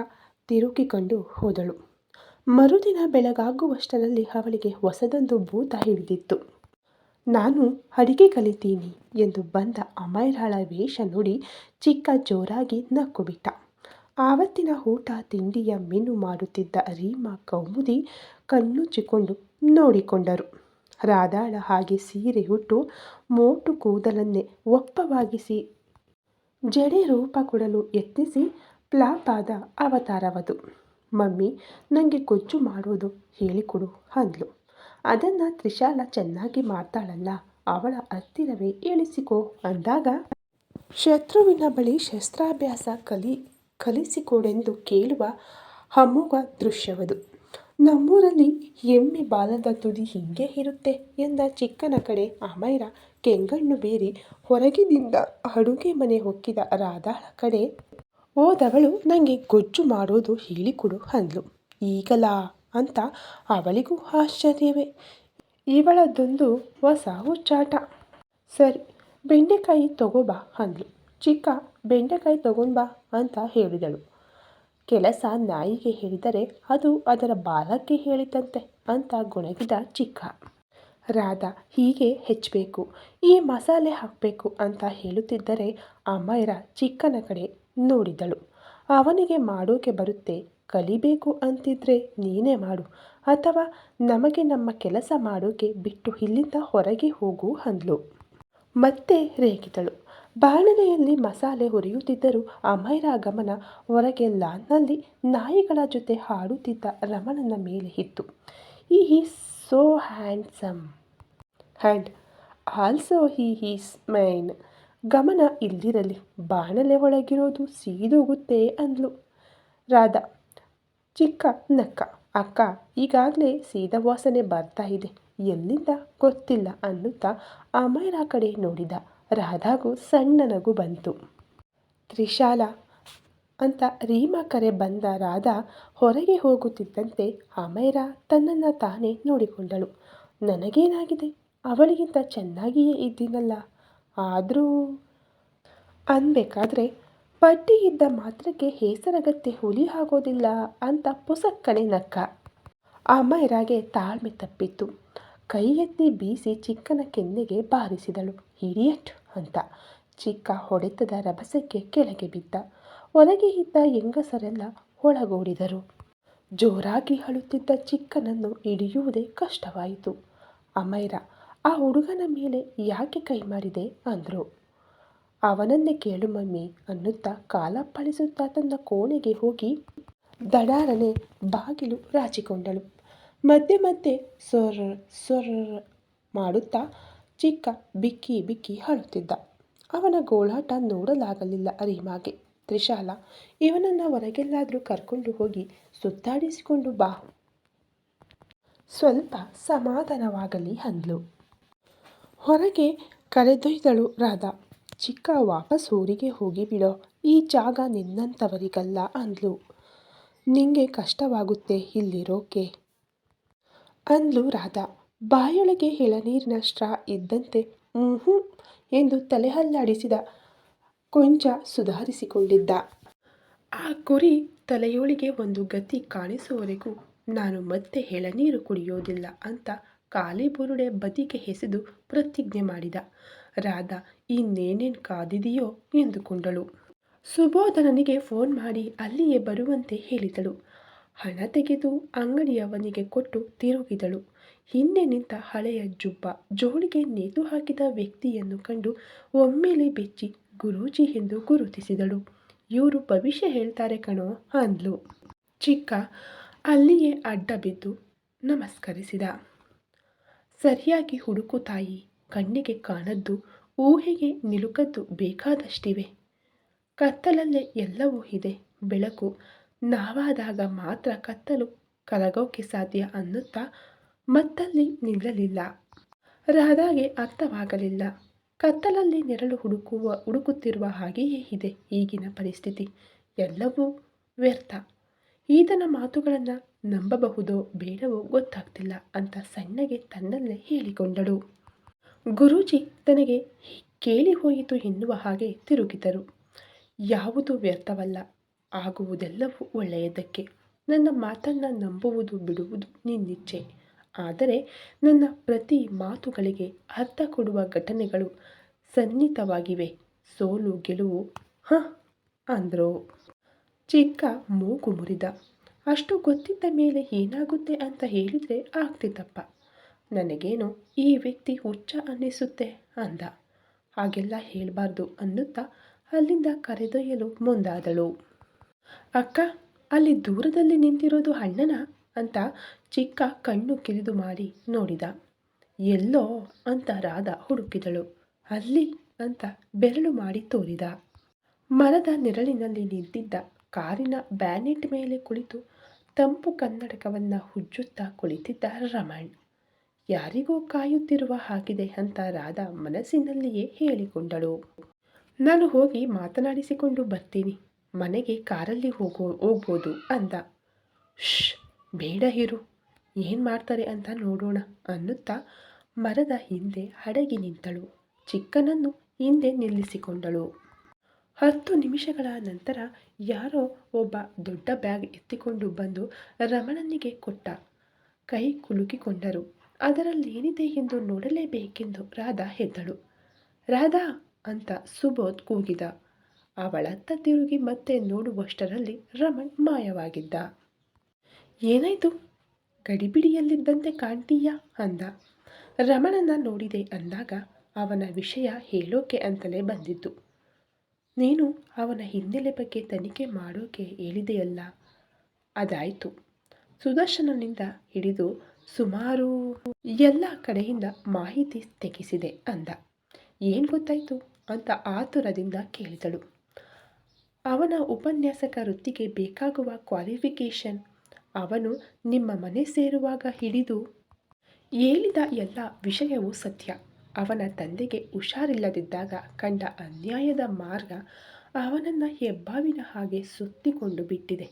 ತಿರುಗಿಕೊಂಡು ಹೋದಳು. ಮರುದಿನ ಬೆಳಗಾಗುವಷ್ಟರಲ್ಲಿ ಅವಳಿಗೆ ಹೊಸದೊಂದು ಭೂತ ಹಿಡಿದಿತ್ತು. ನಾನು ಅಡಿಗೆ ಕಲಿತೀನಿ ಎಂದು ಬಂದ ಅಮ್ಮಯ್ಯರ ವೇಷ ನೋಡಿ ಚಿಕ್ಕ ಜೋರಾಗಿ ನಕ್ಕು ಬಿಟ್ಟ. ಆವತ್ತಿನ ಊಟ ತಿಂಡಿಯ ಮೆನು ಮಾಡುತ್ತಿದ್ದ ರೀಮಾ ಕೌಮುದಿ ಕಣ್ಣುಚ್ಚಿಕೊಂಡು ನೋಡಿಕೊಂಡರು. ರಾಧಾಳ ಹಾಗೆ ಸೀರೆ ಉಟ್ಟು ಮೋಟು ಕೂದಲನ್ನೇ ಒಪ್ಪವಾಗಿಸಿ ಜಡೆ ರೂಪ ಕೊಡಲು ಯತ್ನಿಸಿ ಫ್ಲಾಪ್ ಆದ ಅವತಾರವದು. ಮಮ್ಮಿ, ನನಗೆ ಗೊಜ್ಜು ಮಾಡೋದು ಹೇಳಿಕೊಡು ಅಂದ್ಲು. ಅದನ್ನು ತ್ರಿಶಾಲ ಚೆನ್ನಾಗಿ ಮಾಡ್ತಾಳಲ್ಲ, ಅವಳ ಹತ್ತಿರವೇ ಇಳಿಸಿಕೋ ಅಂದಾಗ ಶತ್ರುವಿನ ಬಳಿ ಶಸ್ತ್ರಾಭ್ಯಾಸ ಕಲಿಸಿಕೊಡೆಂದು ಕೇಳುವ ಅಮೋಘ ದೃಶ್ಯವದು. ನಮ್ಮೂರಲ್ಲಿ ಎಮ್ಮೆ ಬಾಲದ ತುದಿ ಹೀಗೆ ಇರುತ್ತೆ ಎಂದ ಚಿಕ್ಕನ ಕಡೆ ಅಮೈರ ಕೆಂಗಣ್ಣು ಬೀರಿ ಹೊರಗಿನಿಂದ ಅಡುಗೆ ಮನೆ ಹೊಕ್ಕಿದ ರಾಧಾಳ ಕಡೆ ಹೋದವಳು ನನಗೆ ಗೊಜ್ಜು ಮಾಡೋದು ಹೇಳಿಕೊಡು ಅಂದ್ಲು. ಈಗಲಾ ಅಂತ ಅವಳಿಗೂ ಆಶ್ಚರ್ಯವೇ. ಇವಳದೊಂದು ಹೊಸ ಹುಚ್ಚಾಟ. ಸರಿ, ಬೆಂಡೆಕಾಯಿ ತಗೋಬಾ ಅಂದ್ಲು. ಚಿಕ್ಕ ಬೆಂಡೆಕಾಯಿ ತಗೊಂಡ್ಬಾ ಅಂತ ಹೇಳಿದಳು. ಕೆಲಸ ನಾಯಿಗೆ ಹೇಳಿದರೆ ಅದು ಅದರ ಬಾಲಕ್ಕೆ ಹೇಳಿತಂತೆ ಅಂತ ಗೊಣಗಿದ ಚಿಕ್ಕ. ರಾಧಾ ಹೀಗೆ ಹೆಚ್ಚಬೇಕು, ಈ ಮಸಾಲೆ ಹಾಕಬೇಕು ಅಂತ ಹೇಳುತ್ತಿದ್ದರೆ ಅಮೈರ ಚಿಕ್ಕನ ಕಡೆ ನೋಡಿದಳು. ಅವನಿಗೆ ಮಾಡೋಕೆ ಬರುತ್ತೆ, ಕಲಿಬೇಕು ಅಂತಿದ್ರೆ ನೀನೇ ಮಾಡು, ಅಥವಾ ನಮಗೆ ನಮ್ಮ ಕೆಲಸ ಮಾಡೋಕೆ ಬಿಟ್ಟು ಇಲ್ಲಿಂದ ಹೊರಗೆ ಹೋಗು ಅಂದ್ಲು. ಮತ್ತೆ ರೇಗಿದಳು. ಬಾಣಲೆಯಲ್ಲಿ ಮಸಾಲೆ ಹುರಿಯುತ್ತಿದ್ದರೂ ಅಮೈರ ಗಮನ ಹೊರಗೆ ಲಾನ್ನಲ್ಲಿ ನಾಯಿಗಳ ಜೊತೆ ಆಡುತ್ತಿದ್ದ ರಮಣನ ಮೇಲೆ ಇತ್ತು. He is so handsome and also he is mine. ಗಮನ ಇಲ್ಲಿರಲಿ, ಬಾಣಲೆ ಒಳಗಿರೋದು ಸೀದೋಗುತ್ತೆ ಅಂದ್ಲು ರಾಧಾ. ಚಿಕ್ಕ ನಕ್ಕ. ಅಕ್ಕ, ಈಗಾಗಲೇ ಸೀದ ವಾಸನೆ ಬರ್ತಾ ಇದೆ, ಎಲ್ಲಿಂದ ಗೊತ್ತಿಲ್ಲ ಅನ್ನುತ್ತಾ ಅಮೈರ ಕಡೆ ನೋಡಿದ. ರಾಧಾಗೂ ಸಣ್ಣ ನಗು ಬಂತು. ತ್ರಿಶಾಲ ಅಂತ ರೀಮಾ ಕರೆ ಬಂದ ರಾಧಾ ಹೊರಗೆ ಹೋಗುತ್ತಿದ್ದಂತೆ ಅಮೈರ ತನ್ನನ್ನು ತಾನೇ ನೋಡಿಕೊಂಡಳು. ನನಗೇನಾಗಿದೆ, ಅವಳಿಗಿಂತ ಚೆನ್ನಾಗಿಯೇ ಇದ್ದೀನಲ್ಲ, ಆದರೂ ಅನ್ಬೇಕಾದ್ರೆ ಪಟ್ಟಿ ಇದ್ದ ಮಾತ್ರಕ್ಕೆ ಹೇಸರಗತ್ತೆ ಹುಲಿ ಆಗೋದಿಲ್ಲ ಅಂತ ಪುಸಕ್ಕನೆ ನಕ್ಕ. ಅಮೈರಾಗೆ ತಾಳ್ಮೆ ತಪ್ಪಿತ್ತು. ಕೈ ಎತ್ತಿ ಬೀಸಿ ಚಿಕ್ಕನ ಕೆನ್ನೆಗೆ ಬಾರಿಸಿದಳು. ಇಡಿಯಟ್ ಅಂತ. ಚಿಕ್ಕ ಹೊಡೆತದ ರಭಸಕ್ಕೆ ಕೆಳಗೆ ಬಿದ್ದ. ಹೊರಗೆ ಇದ್ದ ಹೆಂಗಸರೆಲ್ಲ ಒಳಗೋಡಿದರು. ಜೋರಾಗಿ ಅಳುತ್ತಿದ್ದ ಚಿಕ್ಕನನ್ನು ಹಿಡಿಯುವುದೇ ಕಷ್ಟವಾಯಿತು. ಅಮೈರ ಆ ಹುಡುಗನ ಮೇಲೆ ಯಾಕೆ ಕೈ ಮಾಡಿದೆ ಅಂದ್ರು. ಅವನನ್ನೇ ಕೇಳು ಮಮ್ಮಿ ಅನ್ನುತ್ತಾ ಕಾಲಪ್ಪಳಿಸುತ್ತಾ ತನ್ನ ಕೋಣೆಗೆ ಹೋಗಿ ದಡಾರನೆ ಬಾಗಿಲು ರಾಚಿಕೊಂಡಳು. ಮಧ್ಯೆ ಮಧ್ಯೆ ಸೊರ್ರ್ ಮಾಡುತ್ತಾ ಚಿಕ್ಕ ಬಿಕ್ಕಿ ಬಿಕ್ಕಿ ಅಳುತ್ತಿದ್ದ. ಅವನ ಗೋಳಾಟ ನೋಡಲಾಗಲಿಲ್ಲ ರೀಮಾಗೆ. ತ್ರಿಶಾಲ, ಇವನನ್ನು ಹೊರಗೆಲ್ಲಾದರೂ ಕರ್ಕೊಂಡು ಹೋಗಿ ಸುತ್ತಾಡಿಸಿಕೊಂಡು ಬಾ, ಸ್ವಲ್ಪ ಸಮಾಧಾನವಾಗಲಿ ಅಂದ್ಲು. ಹೊರಗೆ ಕರೆದೊಯ್ದಳು ರಾಧಾ. ಚಿಕ್ಕ ವಾಪಸ್ ಊರಿಗೆ ಹೋಗಿ ಬಿಡೋ, ಈ ಜಾಗ ನಿನ್ನಂಥವರಿಗಲ್ಲ ಅಂದ್ಲು. ನಿಂಗೆ ಕಷ್ಟವಾಗುತ್ತೆ ಇಲ್ಲಿರೋಕೆ ಅಂದ್ಲು ರಾಧಾ. ಬಾಯೊಳಗೆ ಎಳನೀರಿನ ಸ್ಟ್ರಾ ಇದ್ದಂತೆ ಎಂದು ತಲೆಹಲ್ಲಾಡಿಸಿದ. ಕೊಂಚ ಸುಧಾರಿಸಿಕೊಂಡಿದ್ದ. ಆ ಕುರಿ ತಲೆಯೊಳಗೆ ಒಂದು ಗತಿ ಕಾಣಿಸುವವರೆಗೂ ನಾನು ಮತ್ತೆ ಎಳನೀರು ಕುಡಿಯೋದಿಲ್ಲ ಅಂತ ಖಾಲಿ ಬುರುಡೆ ಬದಿಗೆ ಎಸೆದು ಪ್ರತಿಜ್ಞೆ ಮಾಡಿದ. ರಾಧಾ ಇನ್ನೇನೇನು ಕಾದಿದೆಯೋ ಎಂದುಕೊಂಡಳು. ಸುಬೋಧನಿಗೆ ಫೋನ್ ಮಾಡಿ ಅಲ್ಲಿಯೇ ಬರುವಂತೆ ಹೇಳಿದಳು. ಹಣ ತೆಗೆದು ಅಂಗಡಿಯವನಿಗೆ ಕೊಟ್ಟು ತಿರುಗಿದಳು. ಹಿಂದೆ ನಿಂತ ಹಳೆಯ ಜುಬ್ಬ ಜೋಳಿಗೆ ನೇತು ಹಾಕಿದ ವ್ಯಕ್ತಿಯನ್ನು ಕಂಡು ಒಮ್ಮೆಲೆ ಬೆಚ್ಚಿ ಗುರೂಜಿ ಎಂದು ಗುರುತಿಸಿದಳು. ಇವರು ಭವಿಷ್ಯ ಹೇಳ್ತಾರೆ ಕಣೋ ಅಂದ್ಲು. ಚಿಕ್ಕ ಅಲ್ಲಿಯೇ ಅಡ್ಡ ಬಿದ್ದು ನಮಸ್ಕರಿಸಿದ. ಸರಿಯಾಗಿ ಹುಡುಕು ತಾಯಿ, ಕಣ್ಣಿಗೆ ಕಾಣದ್ದು ಊಹೆಗೆ ನಿಲುಕದ್ದು ಬೇಕಾದಷ್ಟಿವೆ. ಕತ್ತಲಲ್ಲೇ ಎಲ್ಲವೂ ಇದೆ, ಬೆಳಕು ನಾವಾದಾಗ ಮಾತ್ರ ಕತ್ತಲು ಕರಗೋಕೆ ಸಾಧ್ಯ ಅನ್ನುತ್ತಾ ಮತ್ತಲ್ಲಿ ನಿಲ್ಲಲಿಲ್ಲ. ರಾಧಾಗೆ ಅರ್ಥವಾಗಲಿಲ್ಲ. ಕತ್ತಲಲ್ಲಿ ನೆರಳು ಹುಡುಕುತ್ತಿರುವ ಹಾಗೆಯೇ ಇದೆ ಈಗಿನ ಪರಿಸ್ಥಿತಿ. ಎಲ್ಲವೂ ವ್ಯರ್ಥ. ಈತನ ಮಾತುಗಳನ್ನು ನಂಬಬಹುದೋ ಬೇಡವೋ ಗೊತ್ತಾಗ್ತಿಲ್ಲ ಅಂತ ಸಣ್ಣಗೆ ತನ್ನಲ್ಲೇ ಹೇಳಿಕೊಂಡಳು. ಗುರೂಜಿ ತನಗೆ ಕೇಳಿ ಹೋಯಿತು ಎನ್ನುವ ಹಾಗೆ ತಿರುಗಿದರು. ಯಾವುದೂ ವ್ಯರ್ಥವಲ್ಲ, ಆಗುವುದೆಲ್ಲವೂ ಒಳ್ಳೆಯದಕ್ಕೆ. ನನ್ನ ಮಾತನ್ನು ನಂಬುವುದು ಬಿಡುವುದು ನಿನ್ನಿಚ್ಛೆ. ಆದರೆ ನನ್ನ ಪ್ರತಿ ಮಾತುಗಳಿಗೆ ಅರ್ಥ ಕೊಡುವ ಘಟನೆಗಳು ಸನ್ನಿಹಿತವಾಗಿವೆ. ಸೋಲು ಗೆಲುವು ಅಂದ್ರು. ಚಿಕ್ಕ ಮೂಗು ಮುರಿದ. ಅಷ್ಟು ಗೊತ್ತಿದ್ದ ಮೇಲೆ ಏನಾಗುತ್ತೆ ಅಂತ ಹೇಳಿದರೆ ಆಗ್ತಿತ್ತಪ್ಪ. ನನಗೇನೋ ಈ ವ್ಯಕ್ತಿ ಹುಚ್ಚ ಅನ್ನಿಸುತ್ತೆ ಅಂದ. ಹಾಗೆಲ್ಲ ಹೇಳಬಾರ್ದು ಅನ್ನುತ್ತಾ ಅಲ್ಲಿಂದ ಕರೆದೊಯ್ಯಲು ಮುಂದಾದಳು. ಅಕ್ಕ, ಅಲ್ಲಿ ದೂರದಲ್ಲಿ ನಿಂತಿರೋದು ಅಣ್ಣನ ಅಂತ ಚಿಕ್ಕ ಕಣ್ಣು ಕಿರಿದು ಮಾಡಿ ನೋಡಿದ. ಎಲ್ಲೋ ಅಂತ ರಾಧಾ ಹುಡುಕಿದಳು. ಅಲ್ಲಿ ಅಂತ ಬೆರಳು ಮಾಡಿ ತೋರಿದ. ಮರದ ನೆರಳಿನಲ್ಲಿ ನಿಂತಿದ್ದ ಕಾರಿನ ಬ್ಯಾನೆಟ್ ಮೇಲೆ ಕುಳಿತು ತಂಪು ಕನ್ನಡಕವನ್ನು ಉಜ್ಜುತ್ತಾ ಕುಳಿತಿದ್ದ ರಮಣ್. ಯಾರಿಗೋ ಕಾಯುತ್ತಿರುವ ಹಾಗಿದೆ ಅಂತ ರಾಧಾ ಮನಸ್ಸಿನಲ್ಲಿಯೇ ಹೇಳಿಕೊಂಡಳು. ನಾನು ಹೋಗಿ ಮಾತನಾಡಿಸಿಕೊಂಡು ಬರ್ತೀನಿ, ಮನೆಗೆ ಕಾರಲ್ಲಿ ಹೋಗ್ಬೋದು ಅಂದ. ಶ್, ಬೇಡ ಇರು, ಏನು ಮಾಡ್ತಾರೆ ಅಂತ ನೋಡೋಣ ಅನ್ನುತ್ತಾ ಮರದ ಹಿಂದೆ ಅಡಗಿ ನಿಂತಳು. ಚಿಕ್ಕನನ್ನು ಹಿಂದೆ ನಿಲ್ಲಿಸಿಕೊಂಡಳು. 10 ನಿಮಿಷಗಳ ನಂತರ ಯಾರೋ ಒಬ್ಬ ದೊಡ್ಡ ಬ್ಯಾಗ್ ಎತ್ತಿಕೊಂಡು ಬಂದು ರಮಣನಿಗೆ ಕೊಟ್ಟ. ಕೈ ಕುಲುಕಿಕೊಂಡರು. ಅದರಲ್ಲೇನಿದೆ ಎಂದು ನೋಡಲೇಬೇಕೆಂದು ರಾಧಾ ಎದ್ದಳು. ರಾಧಾ ಅಂತ ಸುಬೋಧ್ ಕೂಗಿದ. ಅವಳತ್ತ ತಿರುಗಿ ಮತ್ತೆ ನೋಡುವಷ್ಟರಲ್ಲಿ ರಮಣ್ ಮಾಯವಾಗಿದ್ದ. ಏನಾಯ್ತು, ಗಡಿಬಿಡಿಯಲ್ಲಿದ್ದಂತೆ ಕಾಣ್ತೀಯಾ ಅಂದ. ರಮಣನ ನೋಡಿದೆ ಅಂದಾಗ ಅವನ ವಿಷಯ ಹೇಳೋಕೆ ಅಂತಲೇ ಬಂದಿದ್ದು. ನೀನು ಅವನ ಹಿನ್ನೆಲೆ ಬಗ್ಗೆ ತನಿಖೆ ಮಾಡೋಕೆ ಹೇಳಿದೆಯಲ್ಲ, ಅದಾಯಿತು. ಸುದರ್ಶನನಿಂದ ಹಿಡಿದು ಸುಮಾರು ಎಲ್ಲ ಕಡೆಯಿಂದ ಮಾಹಿತಿ ತೆಗೆಸಿದೆ ಅಂದ. ಏನು ಗೊತ್ತಾಯಿತು ಅಂತ ಆತುರದಿಂದ ಕೇಳಿದಳು. ಅವನ ಉಪನ್ಯಾಸಕ ವೃತ್ತಿಗೆ ಬೇಕಾಗುವ ಕ್ವಾಲಿಫಿಕೇಷನ್, ಅವನು ನಿಮ್ಮ ಮನೆ ಸೇರುವಾಗ ಹಿಡಿದು ಹೇಳಿದ ಎಲ್ಲ ವಿಷಯವೂ ಸತ್ಯ. ಅವನ ತಂದೆಗೆ ಹುಷಾರಿಲ್ಲದಿದ್ದಾಗ ಕಂಡ ಅನ್ಯಾಯದ ಮಾರ್ಗ ಅವನನ್ನು ಹೆಬ್ಬಾವಿನ ಹಾಗೆ ಸುತ್ತಿಕೊಂಡು ಬಿಟ್ಟಿದೆ.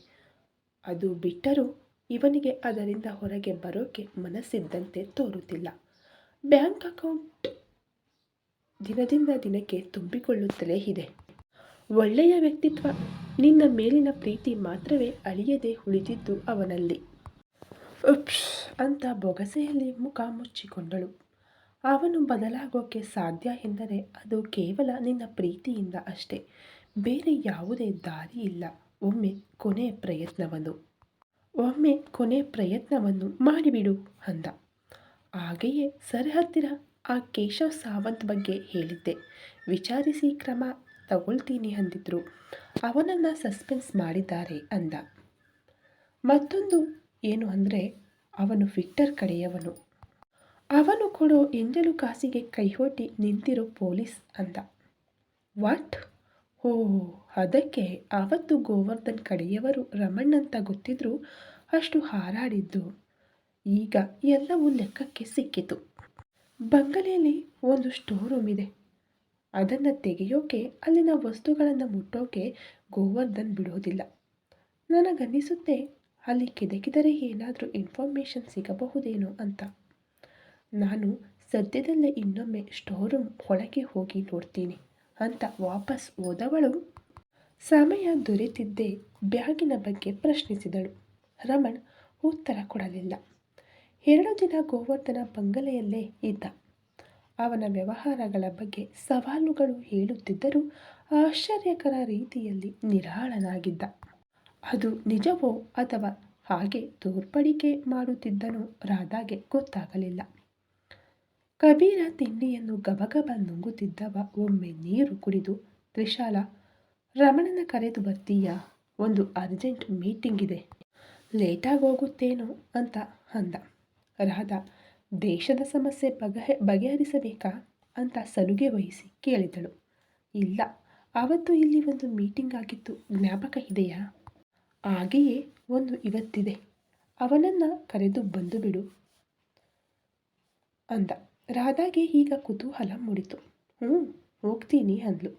ಅದು ಬಿಟ್ಟರೂ ಇವನಿಗೆ ಅದರಿಂದ ಹೊರಗೆ ಬರೋಕೆ ಮನಸ್ಸಿದ್ದಂತೆ ತೋರುತ್ತಿಲ್ಲ. ಬ್ಯಾಂಕ್ ಅಕೌಂಟ್ ದಿನದಿಂದ ದಿನಕ್ಕೆ ತುಂಬಿಕೊಳ್ಳುತ್ತಲೇ ಇದೆ. ಒಳ್ಳೆಯ ವ್ಯಕ್ತಿತ್ವ, ನಿನ್ನ ಮೇಲಿನ ಪ್ರೀತಿ ಮಾತ್ರವೇ ಅಳಿಯದೆ ಉಳಿದಿದ್ದು ಅವನಲ್ಲಿ. ಉಪ್ಸ್ ಅಂತ ಬೊಗಸೆಯಲ್ಲಿ ಮುಖ ಮುಚ್ಚಿಕೊಂಡಳು. ಅವನು ಬದಲಾಗೋಕೆ ಸಾಧ್ಯ ಎಂದರೆ ಅದು ಕೇವಲ ನಿನ್ನ ಪ್ರೀತಿಯಿಂದ ಅಷ್ಟೇ, ಬೇರೆ ಯಾವುದೇ ದಾರಿ ಇಲ್ಲ. ಒಮ್ಮೆ ಕೊನೆ ಪ್ರಯತ್ನವನ್ನು ಮಾಡಿಬಿಡು ಅಂದ. ಹಾಗೆಯೇ ಸರ್ ಹತ್ತಿರ ಆ ಕೇಶವ್ ಸಾವಂತ್ ಬಗ್ಗೆ ಹೇಳಿದ್ದೆ, ವಿಚಾರಿಸಿ ಕ್ರಮ ತಗೊಳ್ತೀನಿ ಅಂದಿದ್ರು. ಅವನನ್ನು ಸಸ್ಪೆನ್ಸ್ ಮಾಡಿದ್ದಾರೆ ಅಂದ. ಮತ್ತೊಂದು ಏನು ಅಂದರೆ, ಅವನು ವಿಕ್ಟರ್ ಕಡೆಯವನು. ಅವನು ಕೊಡೋ ಎಂಜಲು ಕಾಸಿಗೆ ಕೈಯೊಡ್ಡಿ ನಿಂತಿರೋ ಪೊಲೀಸ್ ಅಂದ. ವಾಟ್? ಓ, ಅದಕ್ಕೆ ಆವತ್ತು ಗೋವರ್ಧನ್ ಕಡೆಯವರು ರಮಣ್ ಅಂತ ಗೊತ್ತಿದ್ರೂ ಅಷ್ಟು ಹಾರಾಡಿದ್ದು. ಈಗ ಎಲ್ಲವೂ ಲೆಕ್ಕಕ್ಕೆ ಸಿಕ್ಕಿತು. ಬಂಗಲೆಯಲ್ಲಿ ಒಂದು ಸ್ಟೋರ್ ರೂಮ್ ಇದೆ. ಅದನ್ನು ತೆಗೆಯೋಕೆ, ಅಲ್ಲಿನ ವಸ್ತುಗಳನ್ನು ಮುಟ್ಟೋಕೆ ಗೋವರ್ಧನ್ ಬಿಡೋದಿಲ್ಲ. ನನಗನ್ನಿಸುತ್ತೆ ಅಲ್ಲಿ ಕೆದಕಿದರೆ ಏನಾದರೂ ಇನ್ಫಾರ್ಮೇಷನ್ ಸಿಗಬಹುದೇನೋ ಅಂತ. ನಾನು ಸದ್ಯದಲ್ಲೇ ಇನ್ನೊಮ್ಮೆ ಸ್ಟೋರ್ ರೂಮ್ ಒಳಗೆ ಹೋಗಿ ನೋಡ್ತೀನಿ ಅಂತ ವಾಪಸ್ ಹೋದವಳು ಸಮಯ ದೊರೆತಿದ್ದೇ ಬ್ಯಾಗಿನ ಬಗ್ಗೆ ಪ್ರಶ್ನಿಸಿದಳು. ರಮಣ್ ಉತ್ತರ ಕೊಡಲಿಲ್ಲ. 2 ದಿನ ಗೋವರ್ಧನ ಬಂಗಲೆಯಲ್ಲೇ ಇದ್ದ. ಅವನ ವ್ಯವಹಾರಗಳ ಬಗ್ಗೆ ಸವಾಲುಗಳು ಹೇಳುತ್ತಿದ್ದರೂ ಆಶ್ಚರ್ಯಕರ ರೀತಿಯಲ್ಲಿ ನಿರಾಳನಾಗಿದ್ದ. ಅದು ನಿಜವೋ ಅಥವಾ ಹಾಗೆ ತೋರ್ಪಡಿಕೆ ಮಾಡುತ್ತಿದ್ದನೋ ರಾಧಾಗೆ ಗೊತ್ತಾಗಲಿಲ್ಲ. ಕಬೀರ ತಿಂಡಿಯನ್ನು ಗಬಗಬ ನುಂಗುತ್ತಿದ್ದವ ಒಮ್ಮೆ ನೀರು ಕುಡಿದು, ತ್ರಿಶಾಲಾ, ರಮಣನ ಕರೆದು ಬರ್ತೀಯಾ, ಒಂದು ಅರ್ಜೆಂಟ್ ಮೀಟಿಂಗ್ ಇದೆ, ಲೇಟಾಗೋಗುತ್ತೇನೋ ಅಂತ ಅಂದ. ರಾಧಾ ದೇಶದ ಸಮಸ್ಯೆ ಬಗೆಹರಿಸಬೇಕಾ ಅಂತ ಸಲುಗೆ ವಹಿಸಿ ಕೇಳಿದಳು. ಇಲ್ಲ, ಅವತ್ತು ಇಲ್ಲಿ ಒಂದು ಮೀಟಿಂಗ್ ಆಗಿತ್ತು, ಜ್ಞಾಪಕ ಇದೆಯಾ? ಹಾಗೆಯೇ ಒಂದು ಇವತ್ತಿದೆ, ಅವನನ್ನು ಕರೆದು ಬಂದು ಬಿಡು ಅಂದ. ರಾಧಾಗೆ ಈಗ ಕುತೂಹಲ ಮೂಡಿತು. ಹೋಗ್ತೀನಿ ಅಂದ್ಲು.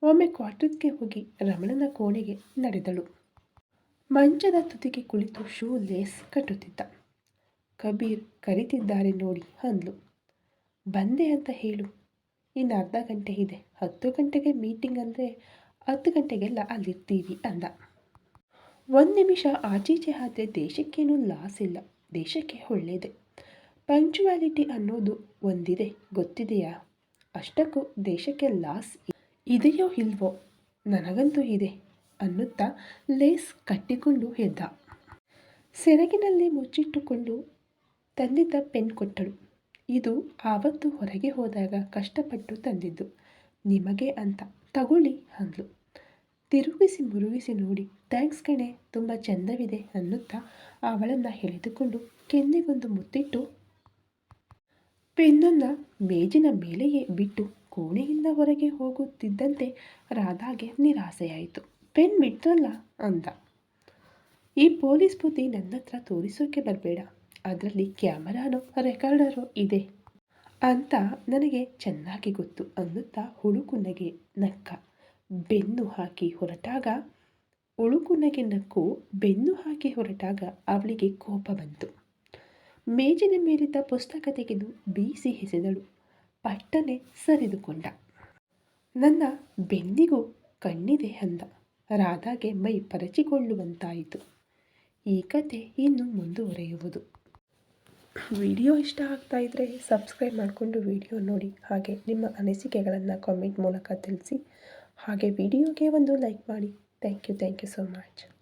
ಒಮ್ಮೆ ಕ್ವಾರ್ಟರ್ಸ್ಗೆ ಹೋಗಿ ರಮಣನ ಕೋಣೆಗೆ ನಡೆದಳು. ಮಂಚದ ತುದಿಗೆ ಕುಳಿತು ಶೂ ಲೇಸ್ ಕಟ್ಟುತ್ತಿದ್ದ. ಕಬೀರ್ ಕರೀತಿದ್ದಾರೆ ನೋಡಿ ಅಂದ್ಲು. ಬಂದೆ ಅಂತ ಹೇಳು, ಇನ್ನು ಅರ್ಧ ಗಂಟೆ ಇದೆ. 10 ಗಂಟೆಗೆ ಮೀಟಿಂಗ್ ಅಂದರೆ 10 ಗಂಟೆಗೆಲ್ಲ ಅಲ್ಲಿರ್ತೀವಿ ಅಂದ. 1 ನಿಮಿಷ ಆಚೀಚೆ ಆದರೆ ದೇಶಕ್ಕೇನೂ ಲಾಸ್ ಇಲ್ಲ, ದೇಶಕ್ಕೆ ಒಳ್ಳೆಯದೇ. ಪಂಕ್ಚುಯಾಲಿಟಿ ಅನ್ನೋದು ಒಂದಿದೆ, ಗೊತ್ತಿದೆಯಾ? ಅಷ್ಟಕ್ಕೂ ದೇಶಕ್ಕೆ ಲಾಸ್ ಇದೆಯೋ ಇಲ್ವೋ, ನನಗಂತೂ ಇದೆ ಅನ್ನುತ್ತಾ ಲೇಸ್ ಕಟ್ಟಿಕೊಂಡು ಎದ್ದ. ಸೆರಗಿನಲ್ಲಿ ಮುಚ್ಚಿಟ್ಟುಕೊಂಡು ತಂದಿದ್ದ ಪೆನ್ ಕೊಟ್ಟಳು. ಇದು ಆವತ್ತು ಹೊರಗೆ ಹೋದಾಗ ಕಷ್ಟಪಟ್ಟು ತಂದಿದ್ದು, ನಿಮಗೆ ಅಂತ, ತಗೊಳ್ಳಿ ಅಂದ್ಲು. ತಿರುಗಿಸಿ ಮುರುಗಿಸಿ ನೋಡಿ ಥ್ಯಾಂಕ್ಸ್ ಕಣೆ ತುಂಬ ಚೆಂದವಿದೆ ಅನ್ನುತ್ತಾ ಅವಳನ್ನು ಎಳೆದುಕೊಂಡು ಕೆನ್ನೆಗೊಂದು ಮುತ್ತಿಟ್ಟು ಪೆನ್ನನ್ನು ಮೇಜಿನ ಮೇಲೆಯೇ ಬಿಟ್ಟು ಕೋಣೆಯಿಂದ ಹೊರಗೆ ಹೋಗುತ್ತಿದ್ದಂತೆ ರಾಧಾಗೆ ನಿರಾಸೆಯಾಯಿತು. ಪೆನ್ ಬಿಟ್ರಲ್ಲ ಅಂದ. ಈ ಪೊಲೀಸ್ ಬುದ್ಧಿ ನನ್ನ ಹತ್ರ ತೋರಿಸೋಕೆ ಬರಬೇಡ. ಅದರಲ್ಲಿ ಕ್ಯಾಮರಾನೋ ರೆಕಾರ್ಡರೋ ಇದೆ ಅಂತ ನನಗೆ ಚೆನ್ನಾಗಿ ಗೊತ್ತು ಅನ್ನುತ್ತಾ ಹುಳುಕುನಗೆ ನಕ್ಕ. ಬೆನ್ನು ಹಾಕಿ ಹೊರಟಾಗ ಅವಳಿಗೆ ಕೋಪ ಬಂತು. ಮೇಜಿನ ಮೇಲಿದ್ದ ಪುಸ್ತಕ ತೆಗೆದು ಬೀಸಿ ಎಸೆದಳು. ಪಟ್ಟನೆ ಸರಿದುಕೊಂಡ. ನನ್ನ ಬೆನ್ನಿಗೂ ಕಣ್ಣಿದೆ ಅಂದ. ರಾಧಾಗೆ ಮೈ ಪರಚಿಕೊಳ್ಳುವಂತಾಯಿತು. ಈ ಕತೆ ಇನ್ನು ಮುಂದುವರೆಯುವುದು. ವಿಡಿಯೋ ಇಷ್ಟ ಆಗ್ತಾ ಇದ್ದರೆ ಸಬ್ಸ್ಕ್ರೈಬ್ ಮಾಡಿಕೊಂಡು ವಿಡಿಯೋ ನೋಡಿ. ಹಾಗೆ ನಿಮ್ಮ ಅನಿಸಿಕೆಗಳನ್ನು ಕಾಮೆಂಟ್ ಮೂಲಕ ತಿಳಿಸಿ. ಹಾಗೆ ವಿಡಿಯೋಗೆ ಒಂದು ಲೈಕ್ ಮಾಡಿ. Thank you so much.